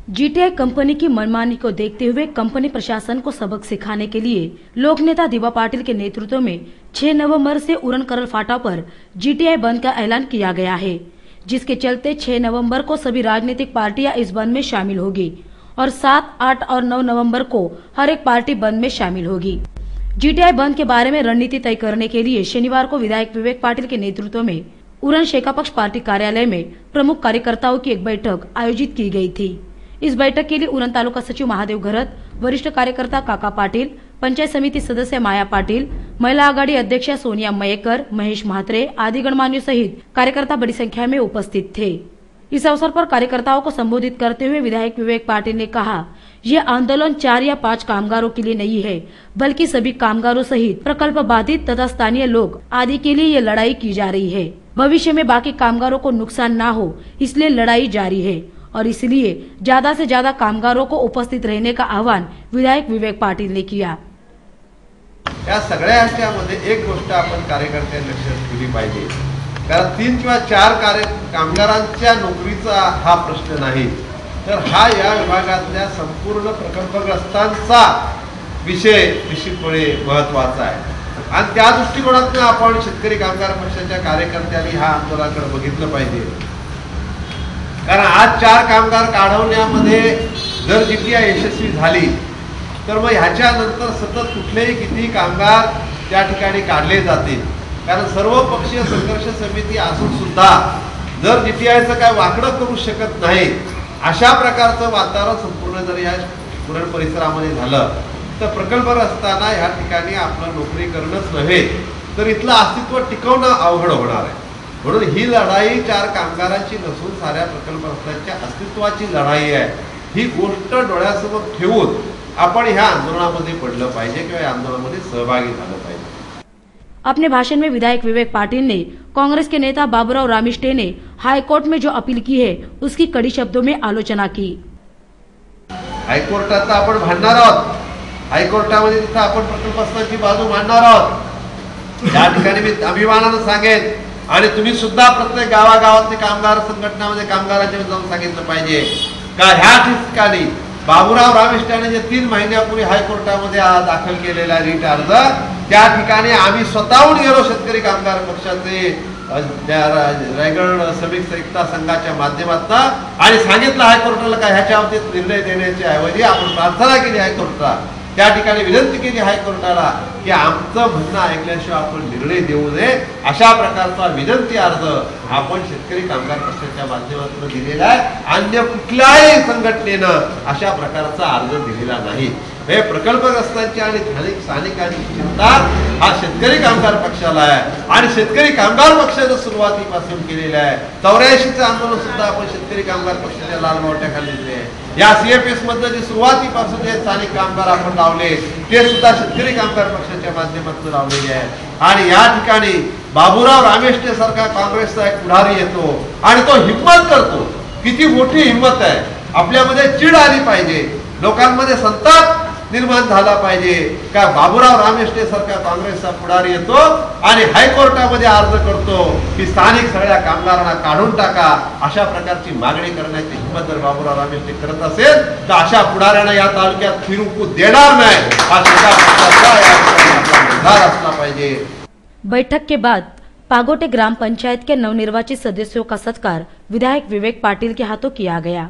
GTI company की मनमानी को देखते हुए कंपनी प्रशासन को सबक सिखाने के लिए लोक नेता दिवा पाटिल के नेतृत्व में 6 नवंबर से उरण करल फाटा पर जीटीआई बंद का ऐलान किया गया है, जिसके चलते 6 नवंबर को सभी राजनीतिक पार्टियां इस बंद में शामिल होगी और 7, 8 और 9 नवंबर को हर एक पार्टी बंद में शामिल होगी। जीटीआई बंद के बारे में रणनीति तय करने के लिए शनिवार को विधायक विवेक पाटिल के नेतृत्व में उरण शेकापक्ष पार्टी कार्यालय में प्रमुख कार्यकर्ताओं की एक बैठक आयोजित की गई थी। इस बैठक के लिए उरण तालुका सचिव महादेव घरत, वरिष्ठ कार्यकर्ता काका पाटिल, पंचायत समिति सदस्य माया पाटिल, महिला आघाड़ी अध्यक्षा सोनिया मयेकर, महेश म्हात्रे आदि गणमान्यों सहित कार्यकर्ता बड़ी संख्या में उपस्थित थे। इस अवसर पर कार्यकर्ताओं को संबोधित करते हुए विधायक विवेक पाटिल ने कहा, यह आंदोलन 4 या 5 कामगारों के लिए नहीं है, बल्कि सभी कामगारों सहित प्रकल्प बाधित तथा स्थानीय लोग आदि के लिए ये लड़ाई की जा रही है। भविष्य में बाकी कामगारों को नुकसान न हो, इसलिए लड़ाई जारी है और इसलिए ज्यादा से ज्यादा कामगारों को उपस्थित रहने का आह्वान विधायक विवेक पाटिल ने किया। या सगळ्या ह्याच्यामध्ये एक गोष्ट आपण कार्यकर्त्यांनी लक्षात ठेवली पाहिजे, कारण 3 किंवा 4 कामगारांच्या नोकरीचा हा प्रश्न नाही, तर हा या विभागातल्या संपूर्ण प्रकल्पग्रस्तांचा विषय निश्चितपणे महत्त्वाचा आहे आणि त्या दृष्टिकोनातून आपण शेतकरी कामगार पक्षाच्या कार्यकर्त्यांनी हा आंदोलनाकडे बघितलं पाहिजे। कारण आज 4 कामगार काढवण्यामध्ये जर जीटीआय यशस्वी झाली तर मग ह्याच्यानंतर सतत कुठलेही किती कामगार त्या ठिकाणी काढले जातील, कारण सर्वपक्षीय संघर्ष समिती असून सुद्धा जर जीटीआयचं काय वाकडं करू शकत नाही, अशा प्रकारचं वातावरण संपूर्ण जर या उरण परिसरामध्ये झालं तर प्रकल्पग्रस्तांना ह्या ठिकाणी आपलं नोकरी करणंच नव्हे तर इथलं अस्तित्व टिकवणं अवघड होणार आहे। म्हणून ही लढाई 4 कामगारांची नसून साऱ्या प्रकल्पग्रस्तांच्या अस्तित्वाची लढाई आहे। ही गोष्ट डोळ्यासमोर ठेवून आपण ह्या आंदोलनामध्ये पडलं पाहिजे किंवा या आंदोलनामध्ये सहभागी झालं पाहिजे। अपने भाषण में विधायक विवेक पाटिल ने कांग्रेस के नेता बाबूराव रामिष्टे ने हाईकोर्ट में जो अपील की है उसकी कड़ी शब्दों में आलोचना की। हायकोर्टात आपण भांडणार आहोत, हायकोर्टामध्ये तिथं आपण प्रकल्पग्रस्तांची बाजू मांडणार आहोत। या ठिकाणी मी अभिमानानं सांगेन आणि तुम्ही सुद्धा प्रत्येक गावागावातले कामगार संघटनामध्ये कामगारांच्या जाऊन सांगितलं पाहिजे का ह्या ठिकाणी बाबूराव रामिष्टाने जे 3 महिन्यापूर्वी हायकोर्टामध्ये दाखल केलेला रीट अर्ज, त्या ठिकाणी आम्ही स्वतःहून गेलो शेतकरी कामगार पक्षाचे रायगड श्रमिक एकता संघाच्या माध्यमातून आणि सांगितलं हायकोर्टाला का ह्याच्या बाबतीत निर्णय देण्याच्या ऐवजी आपण प्रार्थना केली हायकोर्टाला, त्या ठिकाणी विनंती केली हायकोर्टाला की आमचं म्हणणं ऐकल्याशिवाय आपण निर्णय देऊ नये, अशा प्रकारचा विनंती अर्ज आपण शेतकरी कामगार पक्षाच्या माध्यमातून दिलेला आहे। अन्य कुठल्याही संघटनेनं अशा प्रकारचा अर्ज दिलेला नाही। हे प्रकल्पग्रस्तांची आणि स्थानिकांची चिंता हा शेतकरी कामगार पक्षाला आहे आणि शेतकरी कामगार पक्षानं सुरुवातीपासून केलेलं आहे। 84चं आंदोलन सुद्धा आपण शेतकरी कामगार पक्षाच्या लाल बावट्याखाली दिले। या सीएफएस मध्ये जे सुरुवातीपासून जे स्थानिक कामगार आपण लावले ते सुद्धा शेतकरी कामगार पक्षाच्या माध्यमातून लावलेले आहे आणि या ठिकाणी बाबूराव रामिष्टे सारखा काँग्रेसचा एक पुढारी येतो आणि तो हिम्मत करतो। किती मोठी हिम्मत आहे, आपल्यामध्ये चिड आली पाहिजे, लोकांमध्ये संताप निर्माण झाला पाहिजे का बाबूराव रामिष्टे सारखा काँग्रेसचा पुढारी येतो आणि हायकोर्टामध्ये अर्ज करतो की स्थानिक सगळ्या कामगारांना काढून टाका, अशा प्रकारची मागणी करण्याची हिंमत जर बाबूराव रामिष्टे करत असेल तर अशा पुढाऱ्यांना या तालुक्यात फिरू देणार नाही, हा निर्धार असला पाहिजे। बैठक के बाद पागोटे ग्राम पंचायत के नवनिर्वाचित सदस्यों का सत्कार विधायक विवेक पाटिल के हाथों किया गया।